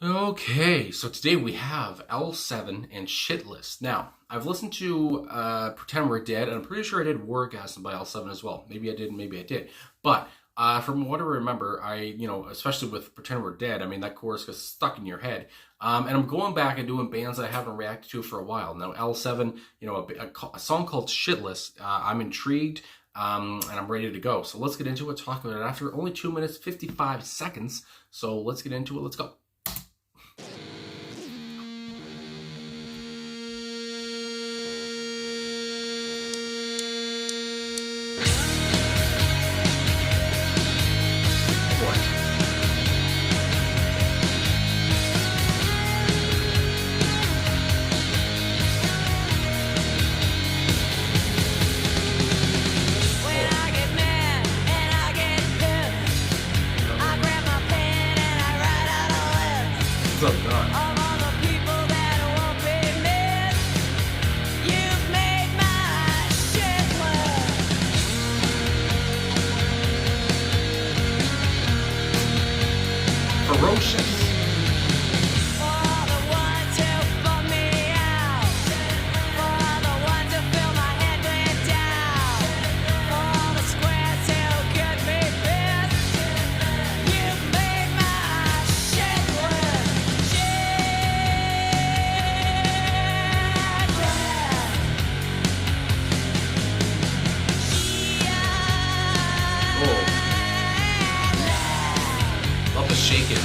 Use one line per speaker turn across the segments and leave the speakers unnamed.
Okay, so today we have L7 and Shitlist. Now, I've listened to Pretend We're Dead, and I'm pretty sure I did Wargasm by L7 as well. Maybe I did, maybe I did. But from what I remember, especially with Pretend We're Dead, I mean, that chorus gets stuck in your head. And I'm going back and doing bands that I haven't reacted to for a while. Now, L7, a song called Shitless, I'm intrigued. And I'm ready to go. So let's get into it, talk about it after only 2 minutes, 55 seconds. So let's get into it. Let's go. Oh God. Ferocious. Love the shaking.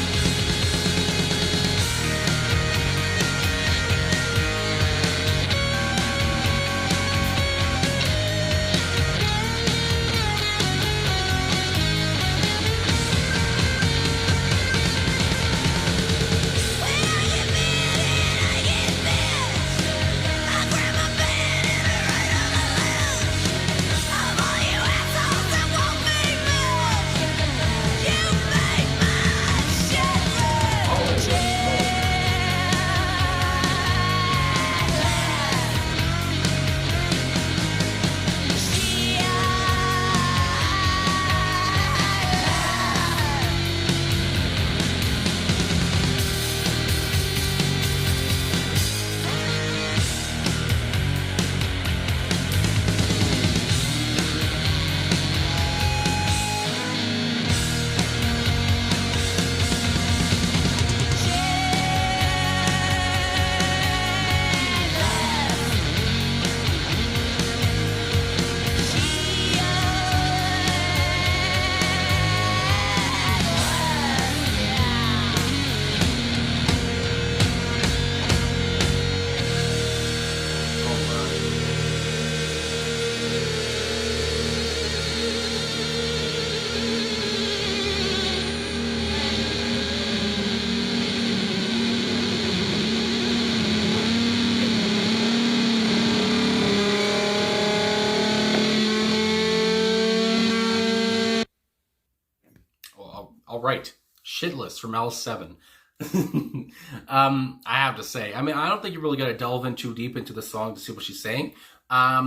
All right, Shitless from L7. I have to say, I mean, I don't think you really got to delve in too deep into the song to see what she's saying. I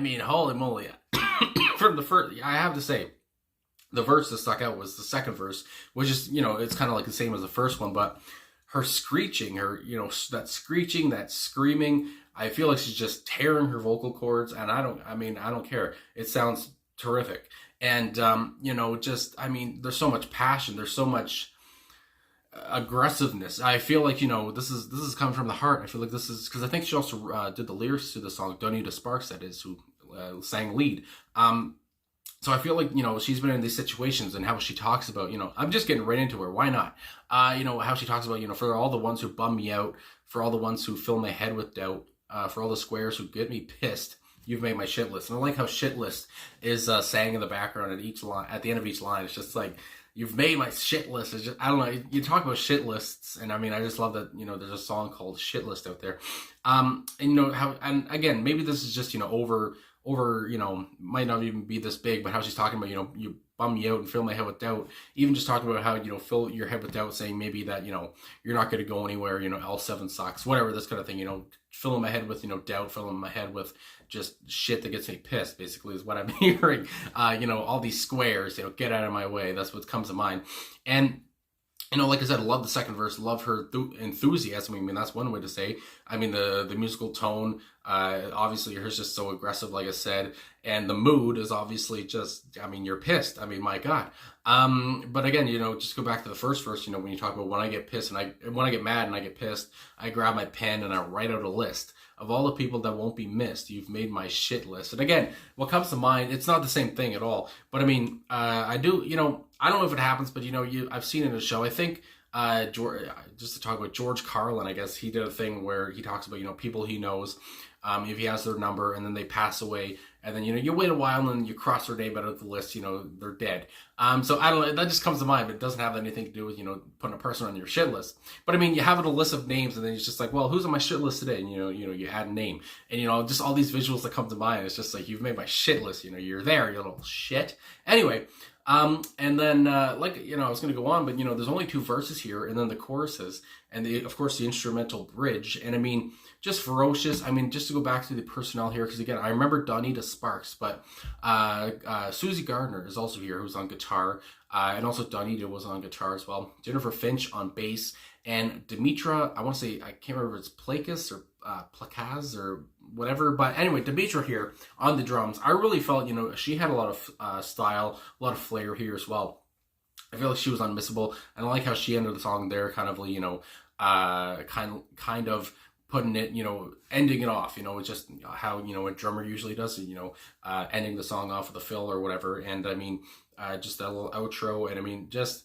mean, holy moly. From the first, I have to say, the verse that stuck out was the second verse, which is, it's kind of like the same as the first one, but her screeching, that screeching, that screaming, I feel like she's just tearing her vocal cords, and I don't care. It sounds terrific. And, there's so much passion, there's so much aggressiveness. I feel like, this is coming from the heart. I feel like this is, because I think she also did the lyrics to the song, Donita Sparks, that is, who sang lead. So I feel like, she's been in these situations, and how she talks about, I'm just getting right into her. Why not? How she talks about, for all the ones who bum me out, for all the ones who fill my head with doubt, for all the squares who get me pissed, you've made my shit list. And I like how shit list is sang in the background at each line, at the end of each line. It's just like, you've made my shit list. It's just, I don't know. You talk about shit lists, and I mean, I just love that, there's a song called Shit List out there. And again, maybe this is just, over, might not even be this big, but how she's talking about, you bum me out and fill my head with doubt. Even just talking about how, fill your head with doubt, saying maybe that, you're not going to go anywhere, L7 sucks, whatever, this kind of thing, filling my head with, doubt, filling my head with just shit that gets me pissed, basically, is what I'm hearing. All these squares, get out of my way. That's what comes to mind. And you know, like I said, love the second verse, love her enthusiasm. I mean, that's one way to say. I mean, the musical tone, obviously, hers just so aggressive, like I said, and the mood is obviously just. I mean, you're pissed. I mean, my God. But again, you know, just go back to the first verse. You know, when you talk about when I get pissed when I get mad and I get pissed, I grab my pen and I write out a list of all the people that won't be missed. You've made my shit list. And again, what comes to mind, it's not the same thing at all. But I mean, I do, you know, I don't know if it happens, but you know, I've seen it in a show. I think just to talk about George Carlin, I guess he did a thing where he talks about, you know, people he knows, if he has their number and then they pass away, and then, you know, you wait a while and then you cross their name out of the list, you know, they're dead. So I don't know, that just comes to mind, but it doesn't have anything to do with, you know, putting a person on your shit list. But I mean, you have a list of names and then it's just like, well, who's on my shit list today? And you add a name, and you know, just all these visuals that come to mind. It's just like, you've made my shit list, you know, you're there, you little shit. Anyway, and then, like, you know, I was going to go on, but, you know, there's only 2 verses here, and then the choruses, and of course, the instrumental bridge. And I mean, just ferocious. I mean, just to go back to the personnel here, because again, I remember Donita Sparks, but Susie Gardner is also here, who's on guitar, and also Donita was on guitar as well. Jennifer Finch on bass, and Demetra, I want to say, I can't remember if it's Plakis or Plakaz or whatever, but anyway, Demetra here on the drums. I really felt, you know, she had a lot of style, a lot of flair here as well. I feel like she was unmissable, and I like how she ended the song there, kind of, you know, kind of putting it, you know, ending it off, you know, it's just how, you know, a drummer usually does it, you know, ending the song off with a fill or whatever. And I mean, just that little outro, and I mean, just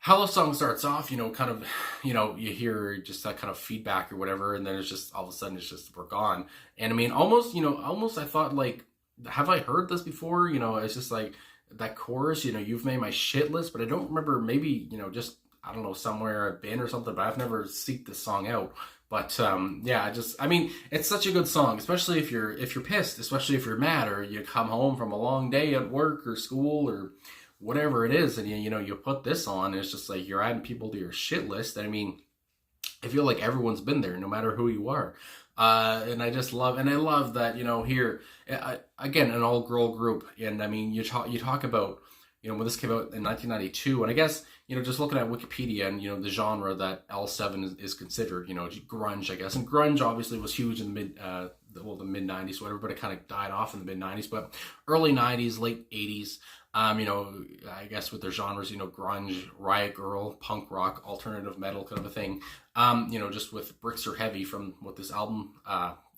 how the song starts off, you know, kind of, you know, you hear just that kind of feedback or whatever, and then it's just all of a sudden it's just, we're gone. And I mean, almost, you know, almost I thought, like, have I heard this before? You know, it's just like that chorus, you know, you've made my shit list, but I don't remember, maybe, you know, just, I don't know, somewhere I've been or something, but I've never seeked this song out. But yeah, I mean, it's such a good song, especially if you're pissed, especially if you're mad, or you come home from a long day at work or school or whatever it is, and you know, you put this on, and it's just like you're adding people to your shit list. And I mean, I feel like everyone's been there, no matter who you are. And I love that, you know, here, again, an all-girl group. And I mean, you talk about, you know, when this came out in 1992, and I guess, you know, just looking at Wikipedia and, you know, the genre that L7 is considered, you know, grunge, I guess. And grunge obviously was huge in the mid 90s, whatever, but it kind of died off in the mid 90s. But early 90s, late 80s, you know, I guess with their genres, you know, grunge, riot girl, punk rock, alternative metal kind of a thing. You know, just with Bricks Are Heavy from what this album,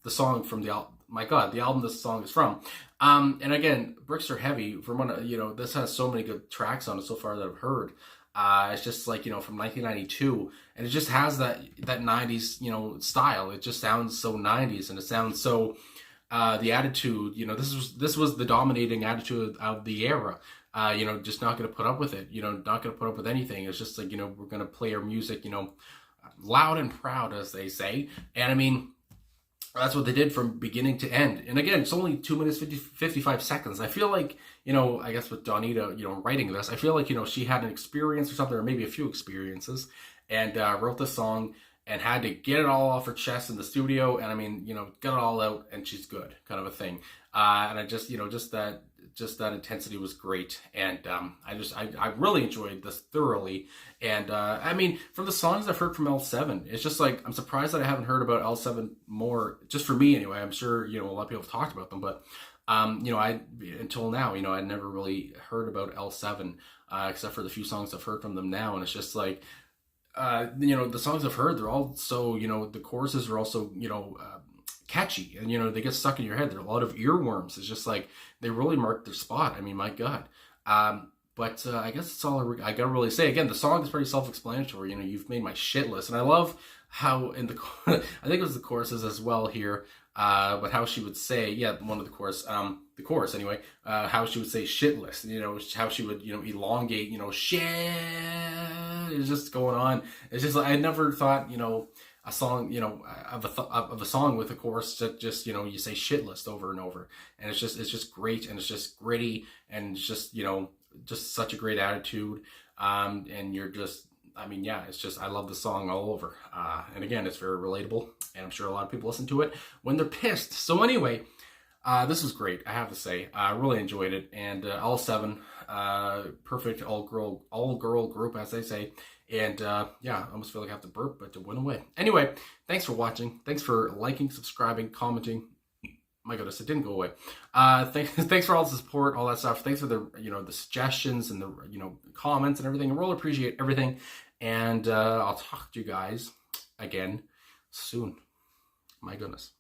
the song from the album, my God, the album this song is from. And again, Bricks Are Heavy, from one, you know, this has so many good tracks on it so far that I've heard. It's just like, you know, from 1992, and it just has that 90s, you know, style. It just sounds so 90s, and it sounds so, the attitude, you know, this was the dominating attitude of the era. You know, just not going to put up with it, you know, not going to put up with anything. It's just like, you know, we're going to play our music, you know, loud and proud, as they say. And I mean, that's what they did from beginning to end. And again, it's only 2 minutes, 55 seconds. I feel like, you know, I guess with Donita, you know, writing this, I feel like, you know, she had an experience or something, or maybe a few experiences, and wrote this song and had to get it all off her chest in the studio. And I mean, you know, get it all out, and she's good, kind of a thing. And I just, you know, just that intensity was great. And I really enjoyed this thoroughly. And I mean, from the songs I've heard from L7, it's just like, I'm surprised that I haven't heard about L7 more, just for me anyway. I'm sure, you know, a lot of people have talked about them, but you know, until now, you know, I'd never really heard about L7, except for the few songs I've heard from them now. And it's just like, you know, the songs I've heard, they're all so, you know, the choruses are also, you know, catchy, and you know, they get stuck in your head. There are a lot of earworms. It's just like, they really marked their spot. I mean, my God. But I guess that's all I gotta really say. Again, the song is pretty self-explanatory. You know, you've made my shit list, and I love how in the I think it was the choruses as well here, but how she would say, yeah, one of the chorus anyway, how she would say shit list. You know, how she would, you know, elongate, you know, shit. It's just going on. It's just like, I never thought, you know, a song, you know, of a song with a chorus that just, you know, you say shit list over and over, and it's just great, and it's just gritty, and it's just, you know, just such a great attitude, and you're just, I mean, yeah, it's just, I love the song all over, and again, it's very relatable, and I'm sure a lot of people listen to it when they're pissed. So anyway, This was great, I have to say. I really enjoyed it, and all seven, perfect all girl group, as they say. And yeah, I almost feel like I have to burp, but it went away. Anyway, thanks for watching. Thanks for liking, subscribing, commenting. My goodness, it didn't go away. Thanks for all the support, all that stuff. Thanks for the the suggestions and the comments and everything. I really appreciate everything. And I'll talk to you guys again soon. My goodness.